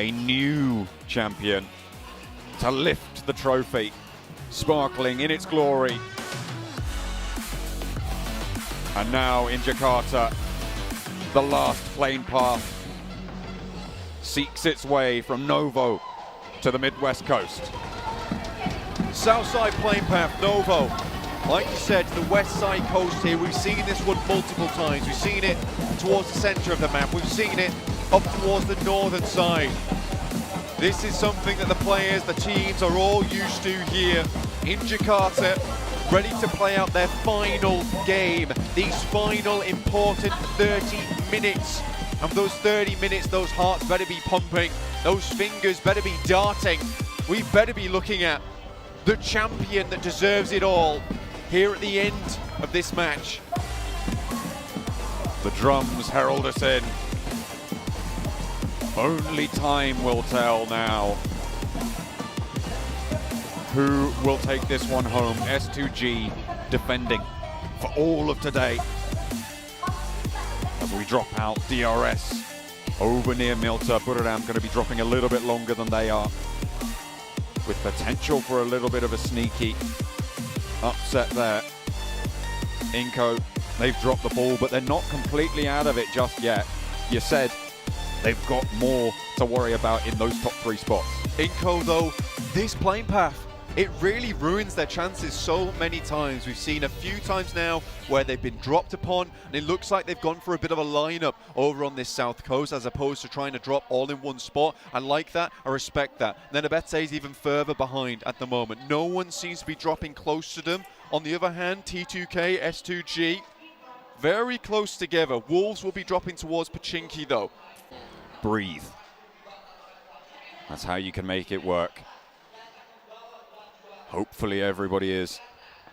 a new champion to lift the trophy, sparkling in its glory. And now in Jakarta, the last plane path seeks its way from Novo to the Midwest coast. Southside plane path, Novo. Like you said, the west side coast here, we've seen this one multiple times. We've seen it towards the center of the map. We've seen it up towards the northern side. This is something that the players, the teams are all used to here in Jakarta, ready to play out their final game, these final important 30 minutes. And those 30 minutes, those hearts better be pumping, those fingers better be darting. We better be looking at the champion that deserves it all here at the end of this match. The drums herald us in. Only time will tell now who will take this one home. S2G defending for all of today. As we drop out, DRS over near Milta. Buriram going to be dropping a little bit longer than they are, with potential for a little bit of a sneaky upset there. Inco, they've dropped the ball, but they're not completely out of it just yet. You said they've got more to worry about in those top 3 spots. Inco, though, this plane path, it really ruins their chances so many times. We've seen a few times now where they've been dropped upon, and it looks like they've gone for a bit of a lineup over on this south coast as opposed to trying to drop all in one spot. I like that, I respect that. And then Abete is even further behind at the moment. No one seems to be dropping close to them. On the other hand, T2K, S2G, very close together. Wolves will be dropping towards Pachinki though. Breathe. That's how you can make it work. Hopefully everybody is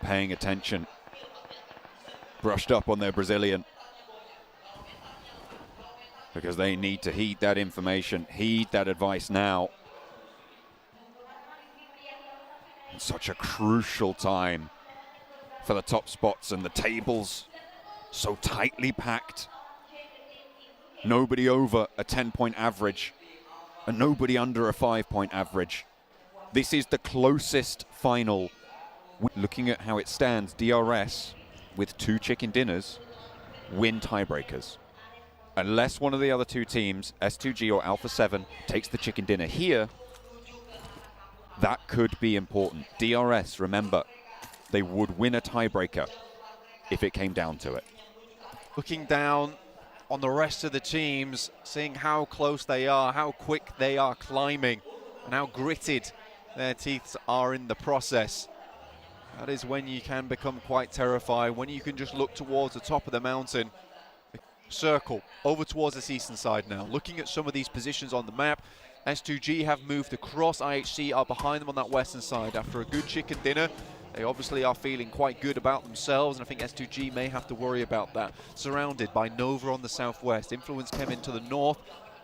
paying attention, brushed up on their Brazilian, because they need to heed that information, heed that advice now. It's such a crucial time for the top spots, and the tables so tightly packed. Nobody over a 10-point average and nobody under a 5-point average. This is the closest final. Looking at how it stands, DRS with 2 chicken dinners win tiebreakers. Unless one of the other 2 teams, S2G or Alpha 7, takes the chicken dinner here, that could be important. DRS, remember, they would win a tiebreaker if it came down to it. Looking down on the rest of the teams, seeing how close they are, how quick they are climbing, and how gritted their teeth are in the process. That is when you can become quite terrified, when you can just look towards the top of the mountain. Circle over towards this eastern side now. Looking at some of these positions on the map, S2G have moved across. IHC are behind them on that western side. After a good chicken dinner, they obviously are feeling quite good about themselves, and I think S2G may have to worry about that. Surrounded by Nova on the southwest. Influence came into the north.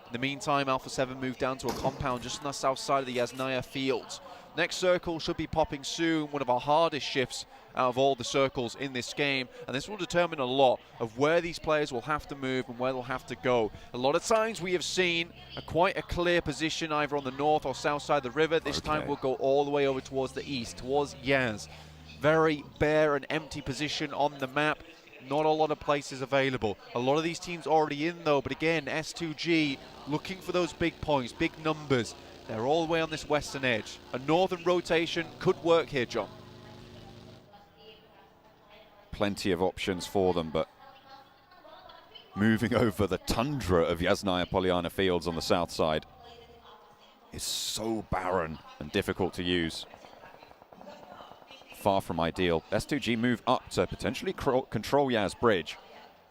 In the meantime, Alpha 7 moved down to a compound just on the south side of the Yasnaya fields. Next circle should be popping soon, one of our hardest shifts out of all the circles in this game, and this will determine a lot of where these players will have to move and where they'll have to go. A lot of times we have seen quite a clear position either on the north or south side of the river. This time we'll go all the way over towards the east, towards Yaz. Very bare and empty position on the map. Not a lot of places available. A lot of these teams already in though, but again, S2G looking for those big points, big numbers. They're all the way on this western edge. A northern rotation could work here, John. Plenty of options for them, but moving over the tundra of Yasnaya Poliana Fields on the south side is so barren and difficult to use. Far from ideal. S2G move up to potentially control Yaz Bridge.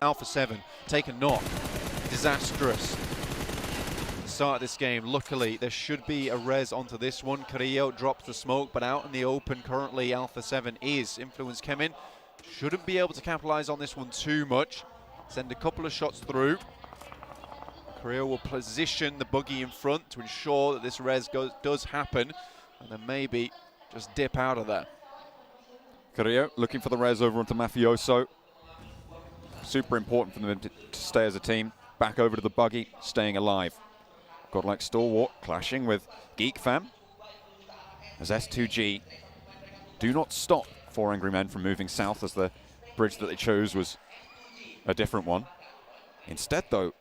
Alpha 7 take a knock. Disastrous. Start of this game. Luckily, there should be a res onto this one. Carrillo drops the smoke, but out in the open currently Alpha 7 is. Influence came in. Shouldn't be able to capitalize on this one too much. Send a couple of shots through. Carrillo will position the buggy in front to ensure that this res does happen, and then maybe just dip out of there. Carrillo looking for the res over onto Mafioso. Super important for them to stay as a team. Back over to the buggy, staying alive. Godlike Stalwart clashing with Geek Fam. As S2G do not stop 4 Angry Men from moving south, as the bridge that they chose was a different one. Instead, though,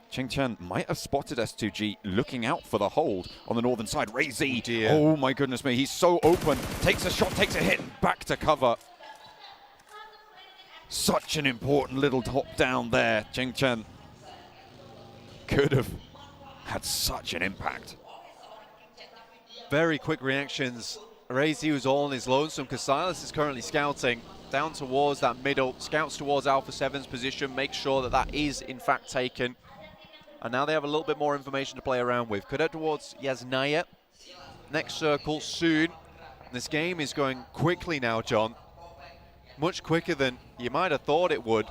Ching Chen might have spotted S2G looking out for the hold on the northern side. Ray Z, oh my goodness me, he's so open. Takes a shot, takes a hit, back to cover. Such an important little top down there. Ching Chen could have had such an impact. Very quick reactions. Ray Z was all on his lonesome because Silas is currently scouting down towards that middle, scouts towards Alpha 7's position, makes sure that that is in fact taken. And now they have a little bit more information to play around with. Could head towards Yasnaya. Next circle soon. This game is going quickly now, John. Much quicker than you might have thought it would.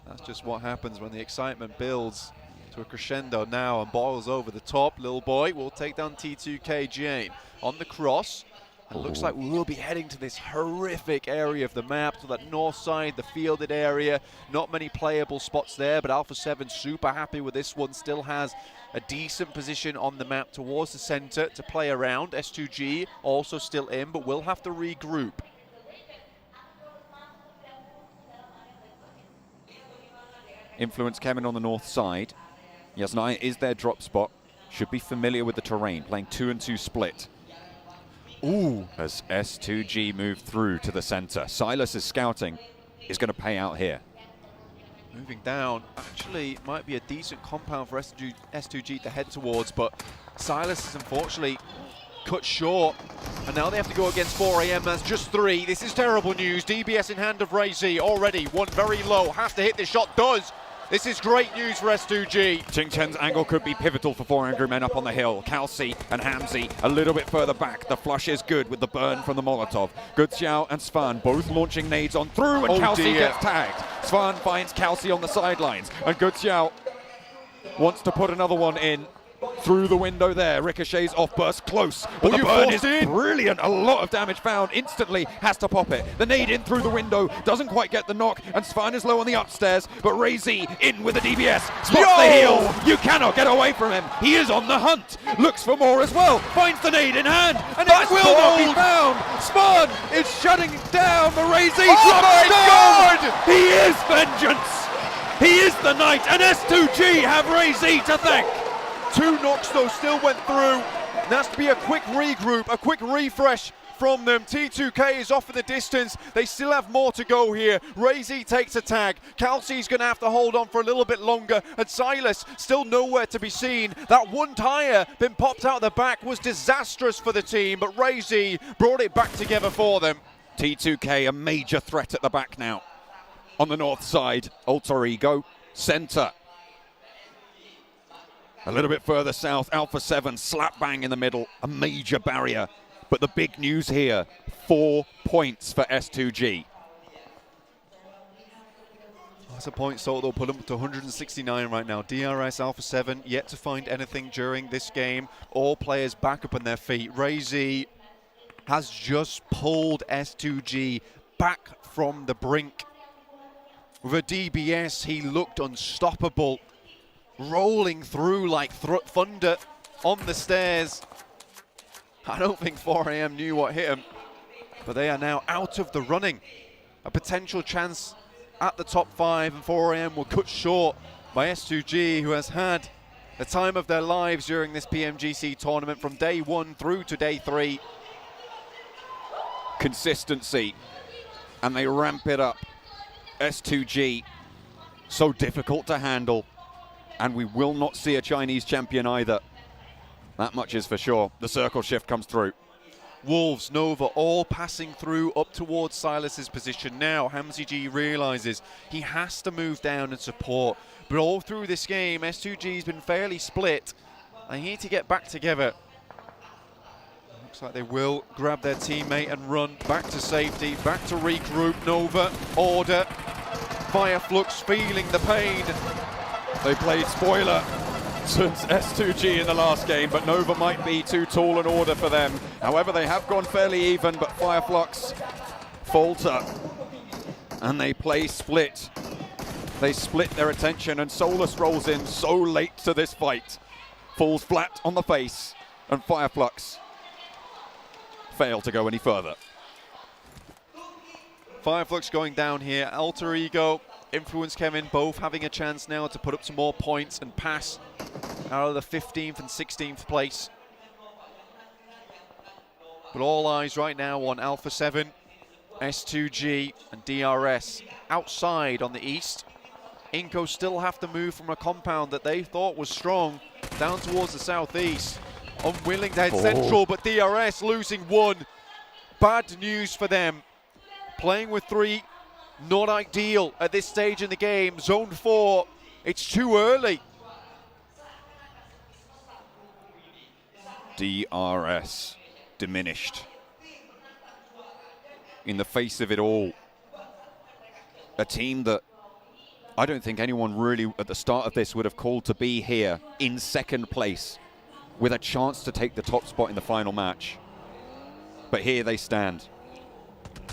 That's just what happens when the excitement builds to a crescendo now and boils over the top. Little boy will take down T2K Jane on the cross. It looks like we will be heading to this horrific area of the map, to that north side, the fielded area. Not many playable spots there, but Alpha 7 super happy with this one. Still has a decent position on the map towards the center to play around. S2G also still in, but will have to regroup. Influence Kevin on the north side. Yasnaya is their drop spot. Should be familiar with the terrain, playing 2-2 split. Ooh, as S2G move through to the center. Silas's scouting is going to pay out here. Moving down, actually might be a decent compound for S2G to head towards, but Silas is unfortunately cut short. And now they have to go against 4 AM. That's just 3. This is terrible news. DBS in hand of Ray Z already. One very low. Has to hit this shot. Does. This is great news for S2G. Ching Chen's angle could be pivotal for 4 Angry Men up on the hill. Kalsi and Hamzi a little bit further back. The flush is good with the burn from the Molotov. Good Xiao and Svan both launching nades on through, and Kalsi gets tagged. Svan finds Kalsi on the sidelines, and Good Xiao wants to put another one in. Through the window there, ricochets off burst close, but the burn is brilliant. A lot of damage found, instantly has to pop it. The nade in through the window, doesn't quite get the knock, and Svan is low on the upstairs, but Ray Z in with the DBS, spots the heel. You cannot get away from him. He is on the hunt, looks for more as well, finds the nade in hand, and it will not be found. Svan is shutting down the Ray Z. Oh my God! He is vengeance. He is the knight, and S2G have Ray Z to thank. 2 knocks though still went through. There has to be a quick regroup, a quick refresh from them. T2K is off in the distance. They still have more to go here. Ray Z takes a tag. Kalsi's going to have to hold on for a little bit longer. And Silas still nowhere to be seen. That one tire been popped out the back was disastrous for the team, but Ray Z brought it back together for them. T2K a major threat at the back now. On the north side, Alter Ego, center. A little bit further south, Alpha 7 slap bang in the middle, a major barrier. But the big news here, 4 points for S2G. That's a point total, they'll put them to 169 right now. DRS Alpha 7 yet to find anything during this game. All players back up on their feet. Ray Z has just pulled S2G back from the brink. With a DBS, he looked unstoppable. Rolling through like thunder on the stairs. I don't think 4 AM knew what hit him, but they are now out of the running. A potential chance at the top 5, and 4 AM were cut short by S2G, who has had the time of their lives during this PMGC tournament from day 1 through to day 3. Consistency, and they ramp it up. S2G, so difficult to handle. And we will not see a Chinese champion either. That much is for sure. The circle shift comes through. Wolves, Nova, all passing through up towards Silas's position now. Hamzi G realizes he has to move down and support. But all through this game, S2G's been fairly split. They need to get back together. Looks like they will grab their teammate and run back to safety, back to regroup. Nova, order. Fireflux feeling the pain. They played spoiler since S2G in the last game, but Nova might be too tall an order for them. However, they have gone fairly even, but Fireflux falter. And they play split. They split their attention, and Solus rolls in so late to this fight. Falls flat on the face, and Fireflux fail to go any further. Fireflux going down here. Alter Ego, Influence Kevin, both having a chance now to put up some more points and pass out of the 15th and 16th place. But all eyes right now on Alpha 7, S2G and DRS outside on the east. Inco still have to move from a compound that they thought was strong down towards the southeast. Unwilling to head central, but DRS losing one. Bad news for them. Playing with three, not ideal at this stage in the game. Zone 4, it's too early. DRS diminished. In the face of it all, a team that I don't think anyone really at the start of this would have called to be here in second place with a chance to take the top spot in the final match. But here they stand,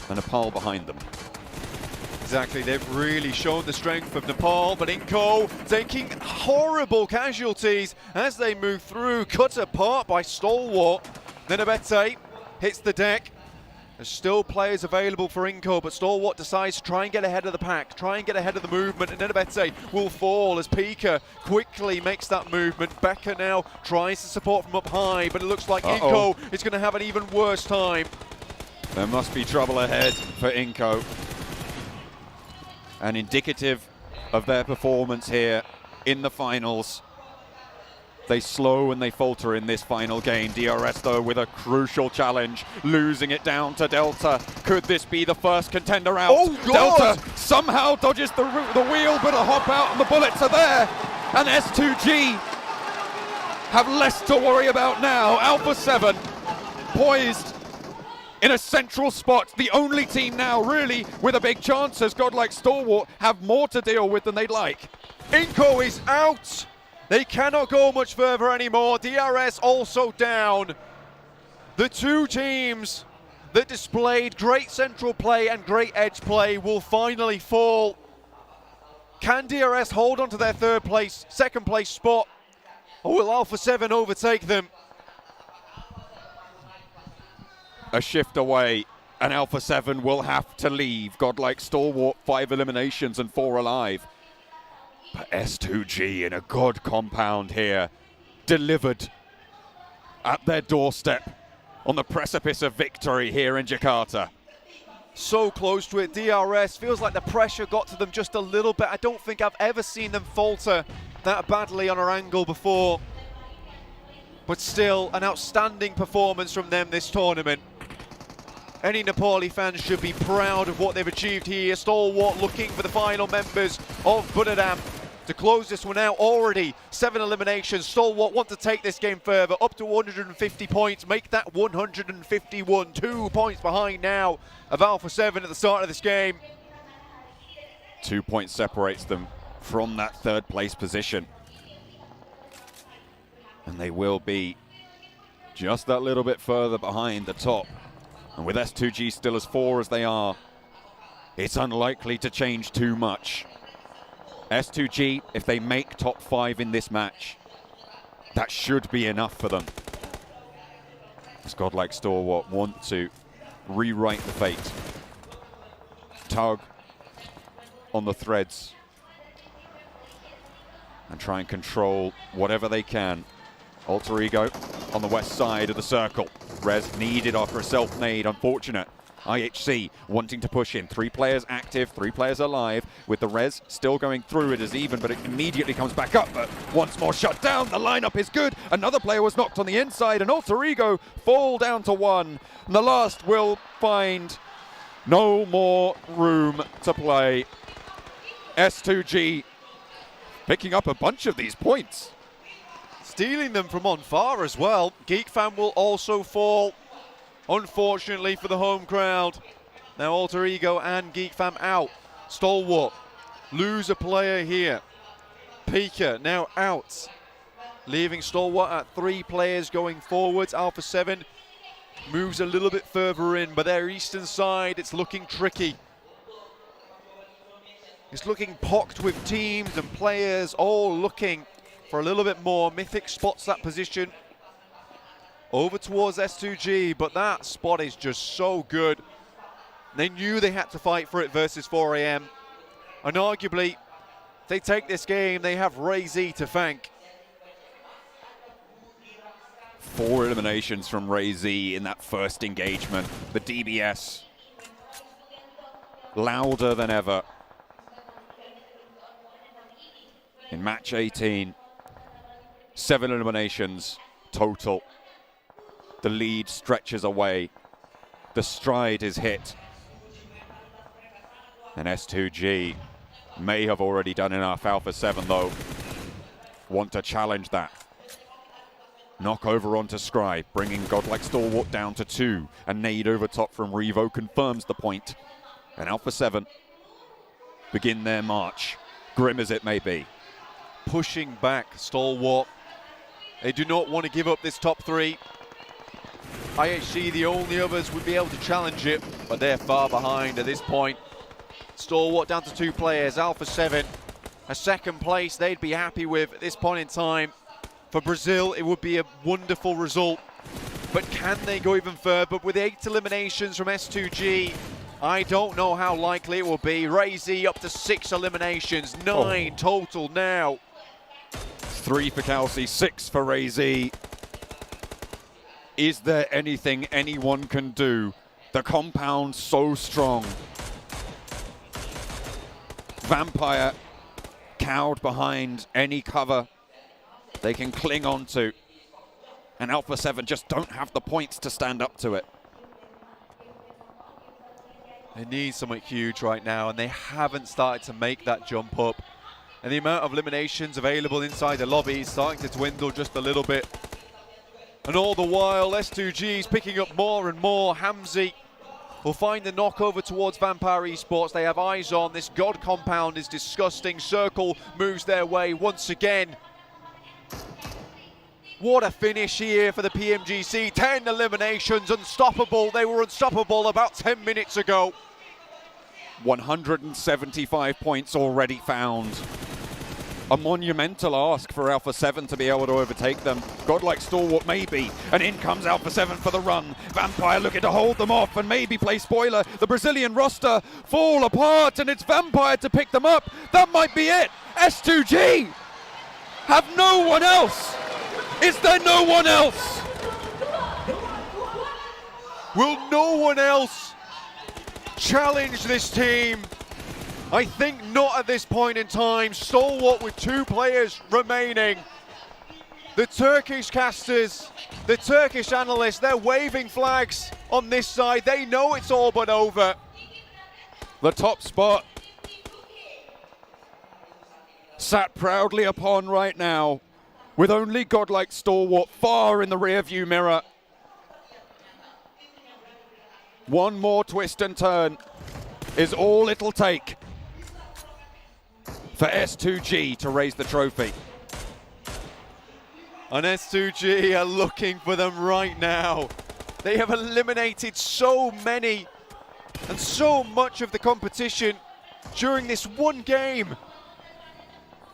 and Nepal behind them. Exactly, they've really shown the strength of Nepal, but Inco taking horrible casualties as they move through, cut apart by Stalwart. Nenabete hits the deck. There's still players available for Inco, but Stalwart decides to try and get ahead of the pack, try and get ahead of the movement, and Nenabete will fall as Pika quickly makes that movement. Becca now tries to support from up high, but it looks like Inco is going to have an even worse time. There must be trouble ahead for Inco. And indicative of their performance here in the finals. They slow and they falter in this final game. DRS, though, with a crucial challenge, losing it down to Delta. Could this be the first contender out? Oh, God! Delta somehow dodges the wheel, but a hop out and the bullets are there. And S2G have less to worry about now. Alpha 7 poised in a central spot. The only team now, really, with a big chance, as godlike Stalwart have more to deal with than they'd like. Inco is out. They cannot go much further anymore. DRS also down. The two teams that displayed great central play and great edge play will finally fall. Can DRS hold on to their second place spot? Or will Alpha 7 overtake them? A shift away, and Alpha 7 will have to leave. Godlike Stalwart, 5 eliminations and 4 alive. But S2G in a god compound here, delivered at their doorstep on the precipice of victory here in Jakarta. So close to it. DRS feels like the pressure got to them just a little bit. I don't think I've ever seen them falter that badly on our angle before. But still, an outstanding performance from them this tournament. Any Nepali fans should be proud of what they've achieved here. Stalwart looking for the final members of Budadam to close this one out. Already 7 eliminations. Stalwart want to take this game further, up to 150 points, make that 151. 2 points behind now of Alpha 7 at the start of this game. 2 points separates them from that third place position. And they will be just that little bit further behind the top. And with S2G still as 4 as they are, it's unlikely to change too much. S2G, if they make top 5 in this match, that should be enough for them. As godlike Stalwart want to rewrite the fate. Tug on the threads and try and control whatever they can. Alter Ego on the west side of the circle. Res needed after a self-nade, unfortunate. IHC wanting to push in. 3 players active, 3 players alive, with the Res still going through it as even, but it immediately comes back up, but once more shut down. The lineup is good. Another player was knocked on the inside, and Alter Ego fall down to 1. And the last will find no more room to play. S2G picking up a bunch of these points. Stealing them from on far as well. Geek Fan will also fall, unfortunately for the home crowd. Now Alter Ego and Geek Fam out. Stalwart lose a player here. Pika now out, leaving Stalwart at 3 players going forwards. Alpha 7 moves a little bit further in, but their eastern side, it's looking tricky. It's looking pocked with teams and players all looking for a little bit more. Mythic spots that position over towards S2G, but that spot is just so good. They knew they had to fight for it versus 4AM. And arguably, if they take this game, they have Ray Z to thank. 4 eliminations from Ray Z in that first engagement. The DBS louder than ever. In match 18, 7 eliminations total. The lead stretches away. The stride is hit. And S2G may have already done enough. Alpha 7, though, want to challenge that. Knock over onto Scribe, bringing Godlike Stalwart down to 2. A nade over top from Revo confirms the point. And Alpha 7 begin their march, grim as it may be. Pushing back Stalwart. They do not want to give up this top 3. IHC, the only others, would be able to challenge it, but they're far behind at this point. Stalwart down to 2 players. Alpha 7, a second place they'd be happy with at this point in time. For Brazil, it would be a wonderful result, but can they go even further? But with 8 eliminations from S2G, I don't know how likely it will be. Ray Z up to 6 eliminations, 9 total now. 3 for Kelsey, 6 for Ray Z. Is there anything anyone can do? The compound so strong. Vampire cowed behind any cover they can cling on to. And Alpha 7 just don't have the points to stand up to it. They need something huge right now, and they haven't started to make that jump up. And the amount of eliminations available inside the lobby is starting to dwindle just a little bit. And all the while, S2G is picking up more and more. Hamzy will find the knock over towards Vampire Esports. They have eyes on. This God compound is disgusting. Circle moves their way once again. What a finish here for the PMGC. 10 eliminations, unstoppable. They were unstoppable about 10 minutes ago. 175 points already found. A monumental ask for Alpha 7 to be able to overtake them. Godlike Stalwart maybe, and in comes Alpha 7 for the run. Vampire looking to hold them off and maybe play spoiler. The Brazilian roster fall apart, and it's Vampire to pick them up. That might be it. S2G have no one else. Is there no one else? Will no one else challenge this team? I think not at this point in time. Stalwart with 2 players remaining. The Turkish casters, the Turkish analysts, they're waving flags on this side. They know it's all but over. The top spot sat proudly upon right now, with only Godlike Stalwart far in the rear-view mirror. One more twist and turn is all it'll take for S2G to raise the trophy. And S2G are looking for them right now. They have eliminated so many and so much of the competition during this one game.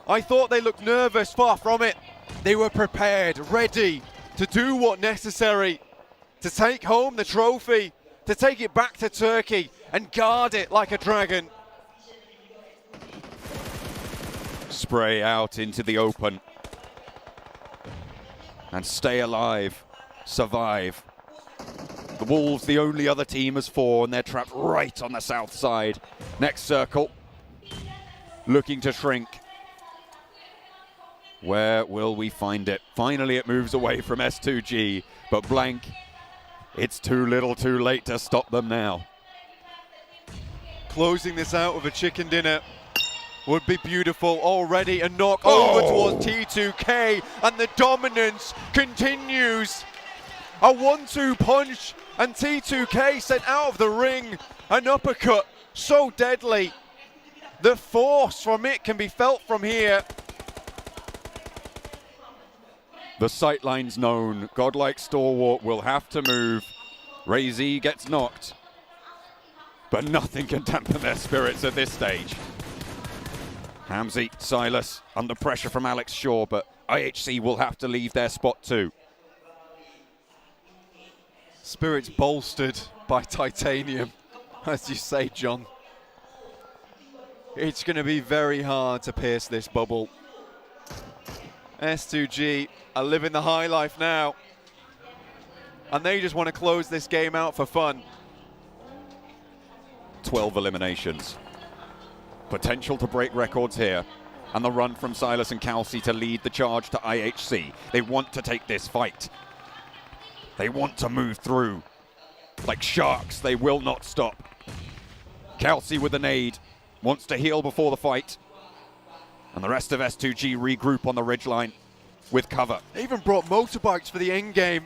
I thought they looked nervous, far from it. They were prepared, ready to do what necessary to take home the trophy, to take it back to Turkey and guard it like a dragon. Spray out into the open and stay alive, survive. The Wolves, the only other team, is 4, and they're trapped right on the south side. Next circle, looking to shrink. Where will we find it? Finally, it moves away from S2G, but blank, it's too little too late to stop them now. Closing this out with a chicken dinner would be beautiful. Already a knock over towards T2K, and the dominance continues. A 1-2 punch, and T2K sent out of the ring. An uppercut so deadly. The force from it can be felt from here. The sightline's known. Godlike Stalwart will have to move. Ray Z gets knocked, but nothing can dampen their spirits at this stage. Hamzy, Silas, under pressure from Alex Shaw, but IHC will have to leave their spot too. Spirits bolstered by titanium, as you say, John. It's going to be very hard to pierce this bubble. S2G are living the high life now, and they just want to close this game out for fun. 12 eliminations. Potential to break records here. And the run from Silas and Kelsey to lead the charge to IHC. They want to take this fight. They want to move through. Like sharks, they will not stop. Kelsey with a nade. Wants to heal before the fight. And the rest of S2G regroup on the ridgeline with cover. They even brought motorbikes for the end game.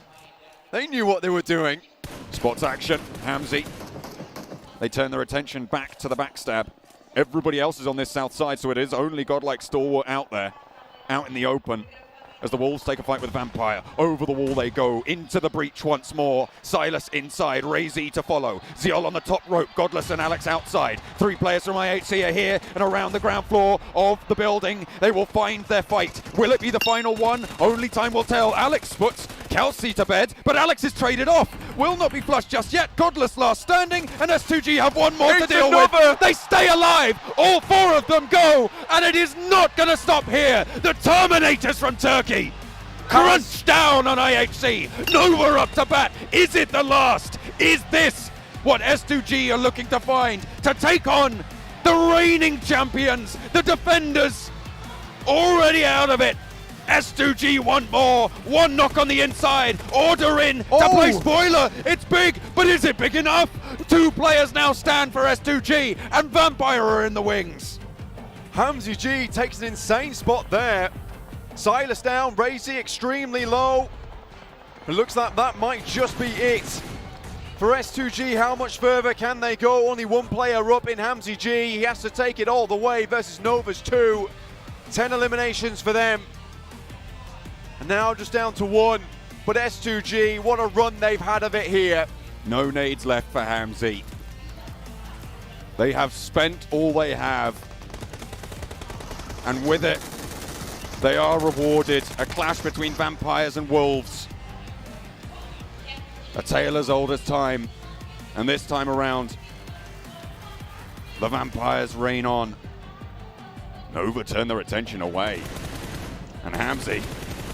They knew what they were doing. Spots action, Hamzy. They turn their attention back to the backstab. Everybody else is on this south side, so it is only godlike Stalwart out there, out in the open. As the Wolves take a fight with Vampire. Over the wall they go, into the breach once more. Silas inside, Razy to follow. Ziol on the top rope, Godless and Alex outside. 3 players from IHC are here and around the ground floor of the building. They will find their fight. Will it be the final one? Only time will tell. Alex puts Kelsey to bed, but Alex is traded off. Will not be flushed just yet. Godless last standing, and S2G have one more to deal with. They stay alive. All 4 of them go, and it is not going to stop here. The Terminators from Turkey crunch down on IHC. Nova up to bat. Is it the last? Is this what S2G are looking to find to take on the reigning champions, the defenders? Already out of it. S2G one more. One knock on the inside. Order in to play spoiler. It's big, but is it big enough? 2 players now stand for S2G, and Vampire are in the wings. Hamzy G takes an insane spot there. Silas down, Razy extremely low. It looks like that might just be it. For S2G, how much further can they go? Only 1 player up in Hamzy G. He has to take it all the way versus Nova's 2. 10 eliminations for them. And now just down to 1. But S2G, what a run they've had of it here. No nades left for Hamzy. They have spent all they have. And with it, they are rewarded. A clash between Vampires and Wolves. A tale as old as time. And this time around, the Vampires reign on. Nova turn their attention away. And Hamzy,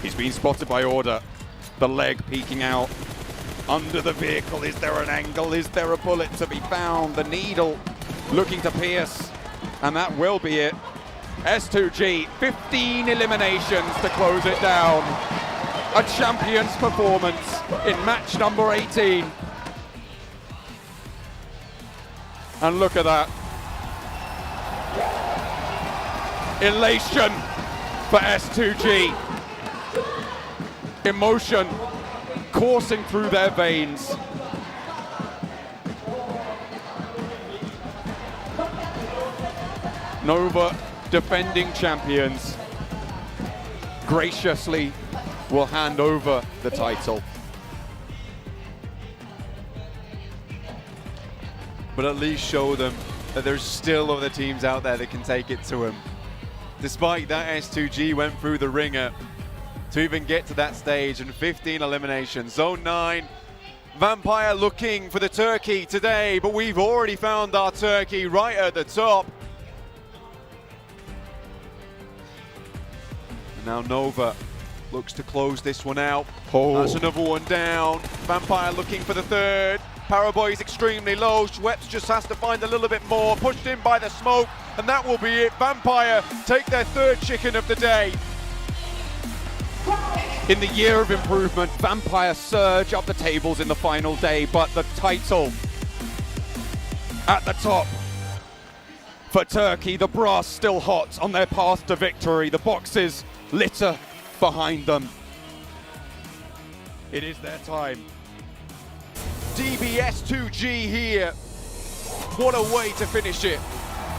he's been spotted by Order. The leg peeking out. Under the vehicle, is there an angle? Is there a bullet to be found? The needle looking to pierce. And that will be it. S2G, 15 eliminations to close it down. A champion's performance in match number 18. And look at that. Elation for S2G. Emotion coursing through their veins. Nova, defending champions, graciously will hand over the title. But at least show them that there's still other teams out there that can take it to them. Despite that, S2G went through the ringer to even get to that stage, and 15 eliminations. Zone 9, Vampire looking for the turkey today, but we've already found our turkey right at the top. And now Nova looks to close this one out. That's another one down. Vampire looking for the 3rd. Paraboy is extremely low. Schweppes just has to find a little bit more. Pushed in by the smoke, and that will be it. Vampire take their 3rd chicken of the day. In the year of improvement, Vampire surge up the tables in the final day, but the title at the top for Turkey. The brass still hot on their path to victory. The boxes litter behind them. It is their time. DBS2G here. What a way to finish it.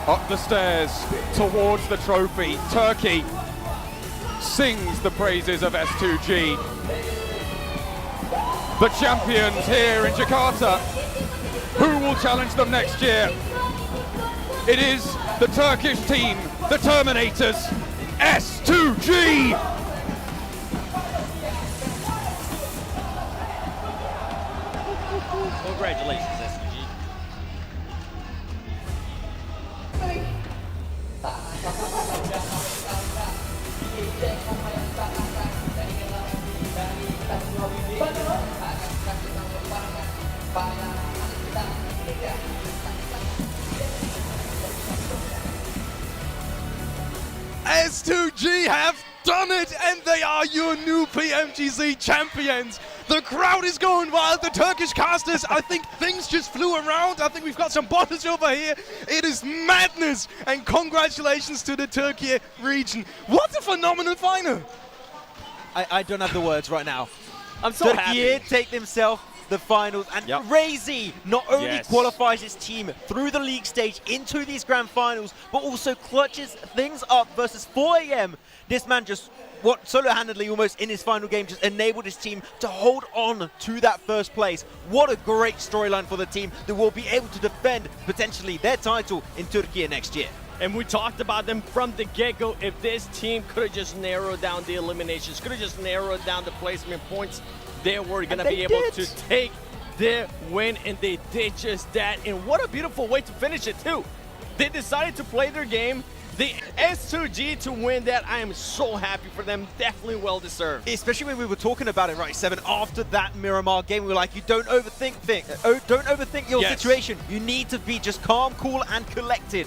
Up the stairs towards the trophy. Turkey sings the praises of S2G. The champions here in Jakarta. Who will challenge them next year? It is the Turkish team the Terminators, S2G! Congratulations, SCG. S2G have done it, and they are your new PMGC champions. The crowd is going wild. The Turkish casters, I think things just flew around. I think we've got some bottles over here. It is madness, and congratulations to the Turkey region. What a phenomenal final. I don't have the words right now. I'm so Turkey happy. take themselves the finals, and Yep. Razy not only Yes. qualifies his team through the league stage into these grand finals, but also clutches things up versus 4am. This man just, solo-handedly almost in his final game, just enabled his team to hold on to that first place. What a great storyline for the team that will be able to defend potentially their title in Turkey next year. And we talked about them from the get-go. If this team could have just narrowed down the eliminations, could have just narrowed down the placement points, they were going to be able to take their win, and they did just that. And what a beautiful way to finish it, too. They decided to play their game. The S2G to win that, I am so happy for them. Definitely well-deserved. Especially when we were talking about it, right, Seven, after that Miramar game, we were like, you don't overthink your Yes. situation. You need to be just calm, cool, and collected.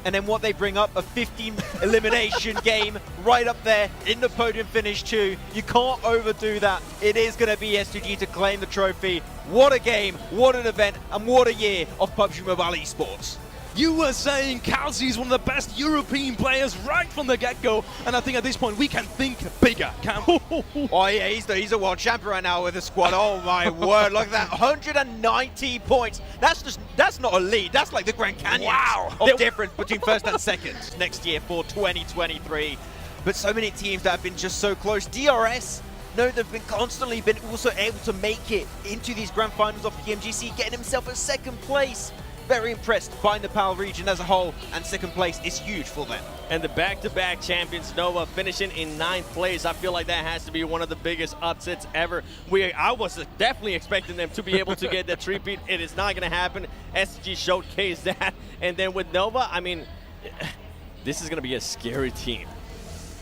And then what they bring up, a 15 elimination game right up there in the podium finish too. You can't overdo that. It is going to be S2G to claim the trophy. What a game, what an event, and what a year of PUBG Mobile esports. You were saying Kalsi is one of the best European players right from the get-go, and I think at this point we can think bigger, can't we? Oh yeah, he's a world champion right now with the squad. Oh my word, look at that, 190 points. That's not a lead, that's like the Grand Canyon. Wow. Of difference between first and second next year for 2023. But so many teams that have been just so close. DRS, no, they've been constantly been also able to make it into these grand finals of PMGC, getting himself a second place. Very impressed by Nepal region as a whole, and second place is huge for them. And the back-to-back champions, Nova, finishing in 9th place. I feel like that has to be one of the biggest upsets ever. I was definitely expecting them to be able to get that three-peat. It is not going to happen. SG showcased that. And then with Nova, I mean, this is going to be a scary team.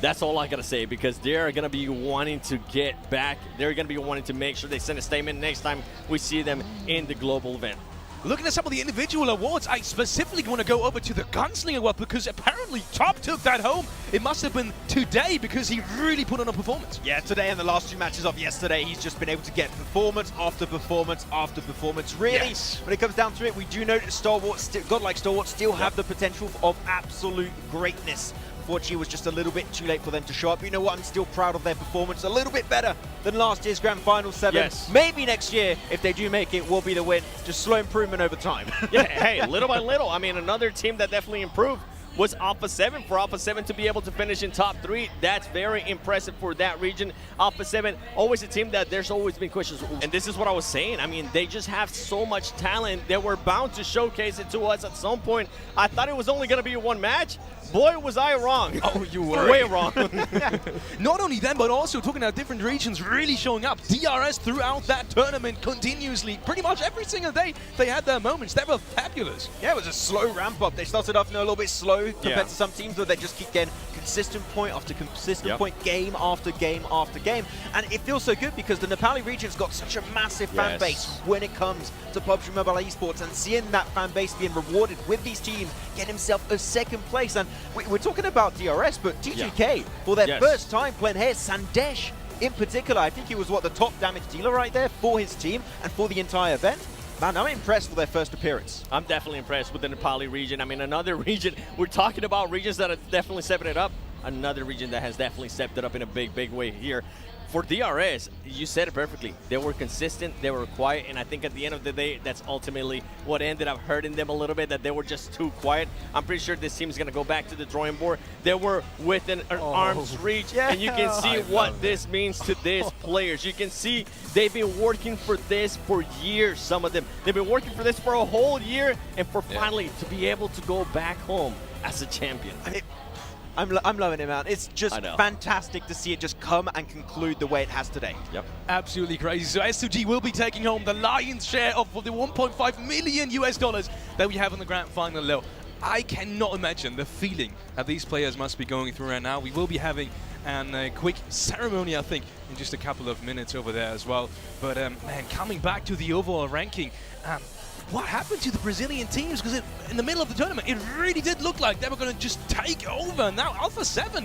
That's all I got to say, because they're going to be wanting to get back. They're going to be wanting to make sure they send a statement next time we see them in the global event. Looking at some of the individual awards, I specifically want to go over to the Gunslinger award because apparently Top took that home. It must have been today because he really put on a performance. Yeah, today and the last two matches of yesterday, he's just been able to get performance after performance after performance. Really, Yes. when it comes down to it, we do know that Stalwarts, godlike Stalwarts, still have the potential of absolute greatness. Unfortunately, it was just a little bit too late for them to show up. You know what? I'm still proud of their performance. A little bit better than last year's Grand Final 7. Yes. Maybe next year, if they do make it, will be the win. Just slow improvement over time. Yeah, hey, little by little. I mean, another team that definitely improved was Alpha 7. For Alpha 7 to be able to finish in top 3, that's very impressive for that region. Alpha 7, always a team that there's always been questions. And this is what I was saying. I mean, they just have so much talent. They were bound to showcase it to us at some point. I thought it was only going to be one match. Boy, was I wrong. Oh, you were. Way wrong. Not only them, but also talking about different regions really showing up. DRS throughout that tournament continuously. Pretty much every single day they had their moments. They were fabulous. Yeah, it was a slow ramp up. They started off a little bit slow compared Yeah. to some teams where they just keep getting consistent point after consistent Yep. point, game after game after game. And it feels so good because the Nepali region's got such a massive fan Yes. base when it comes to PUBG Mobile esports, and seeing that fan base being rewarded with these teams, getting himself a second place. And we're talking about DRS, but TGK, for their Yes. first time playing here, Sandesh in particular, I think he was, the top damage dealer right there for his team and for the entire event. Man, I'm impressed with their first appearance. I'm definitely impressed with the Nepali region. I mean, another region, we're talking about regions that are definitely stepping it up. Another region that has definitely stepped it up in a big, big way here. For DRS, you said it perfectly. They were consistent, they were quiet, and I think at the end of the day, that's ultimately what ended up hurting them a little bit, that they were just too quiet. I'm pretty sure this team's going to go back to the drawing board. They were within an arm's reach, and you can see what this means to these players. You can see they've been working for this for years, some of them. They've been working for this for a whole year, and for finally to be able to go back home as a champion. I mean, I'm loving it, man. It's just I know. fantastic to see it just come and conclude the way it has today. Yep. Absolutely crazy. So S2G will be taking home the lion's share of the 1.5 million US dollars that we have in the grand final, Lil. I cannot imagine the feeling that these players must be going through right now. We will be having a quick ceremony, I think, in just a couple of minutes over there as well. But man, coming back to the overall ranking, what happened to the Brazilian teams? Because in the middle of the tournament, it really did look like they were going to just take over. Now Alpha 7